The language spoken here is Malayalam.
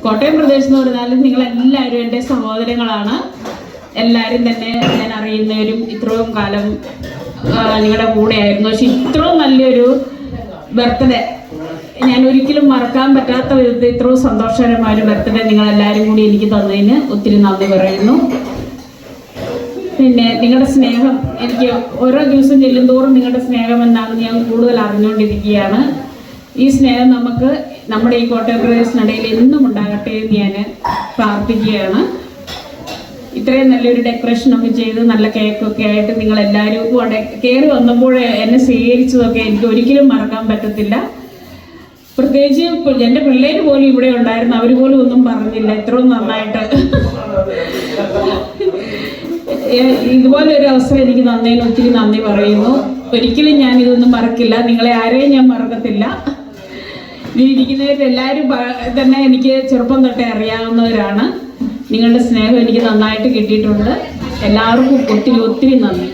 കോട്ടയം പ്രദേശം എന്ന് പറഞ്ഞാൽ നിങ്ങളെല്ലാവരും എൻ്റെ സഹോദരങ്ങളാണ്. എല്ലാവരും തന്നെ ഞാൻ അറിയുന്നവരും ഇത്രയും കാലം നിങ്ങളുടെ കൂടെ ആയിരുന്നു. പക്ഷെ ഇത്രയും നല്ലൊരു ബർത്ത്ഡേ ഞാൻ ഒരിക്കലും മറക്കാൻ പറ്റാത്ത വിധത്തിൽ ഇത്രയും സന്തോഷകരമായ ഒരു ബർത്ത്ഡേ നിങ്ങളെല്ലാവരും കൂടി എനിക്ക് തന്നതിന് ഒത്തിരി നന്ദി പറയുന്നു. പിന്നെ നിങ്ങളുടെ സ്നേഹം എനിക്ക് ഓരോ ദിവസം ചെല്ലുന്തോറും നിങ്ങളുടെ സ്നേഹം എന്താണെന്ന് ഞാൻ കൂടുതൽ അറിഞ്ഞുകൊണ്ടിരിക്കുകയാണ്. ഈ സ്നേഹം നമുക്ക് നമ്മുടെ ഈ കോട്ടയം പ്രദേശത്തിനിടയിൽ എന്നും ഉണ്ടാകട്ടെ എന്ന് ഞാൻ പ്രാർത്ഥിക്കുകയാണ്. ഇത്രയും നല്ലൊരു ഡെക്കറേഷനൊക്കെ ചെയ്ത് നല്ല കേക്കൊക്കെ ആയിട്ട് നിങ്ങളെല്ലാവരും കയറി വന്നപ്പോൾ എന്നെ സ്വീകരിച്ചതൊക്കെ എനിക്ക് ഒരിക്കലും മറക്കാൻ പറ്റത്തില്ല. പ്രത്യേകിച്ച് എൻ്റെ പിള്ളേർ പോലും ഇവിടെ ഉണ്ടായിരുന്നു, അവർ പോലും ഒന്നും പറഞ്ഞില്ല ഇത്രയും നന്നായിട്ട്. ഇതുപോലെ ഒരു അവസരം എനിക്ക് തന്നതിന് ഒത്തിരി നന്ദി പറയുന്നു. ഒരിക്കലും ഞാൻ ഇതൊന്നും മറക്കില്ല, നിങ്ങളെ ആരെയും ഞാൻ മറക്കത്തില്ല. ഇരിക്കുന്നവരെല്ലാവരും തന്നെ എനിക്ക് ചെറുപ്പം തൊട്ടേ അറിയാവുന്നവരാണ്. നിങ്ങളുടെ സ്നേഹം എനിക്ക് നന്നായിട്ട് കിട്ടിയിട്ടുണ്ട്. എല്ലാവർക്കും ഒത്തിരി ഒത്തിരി നന്ദി.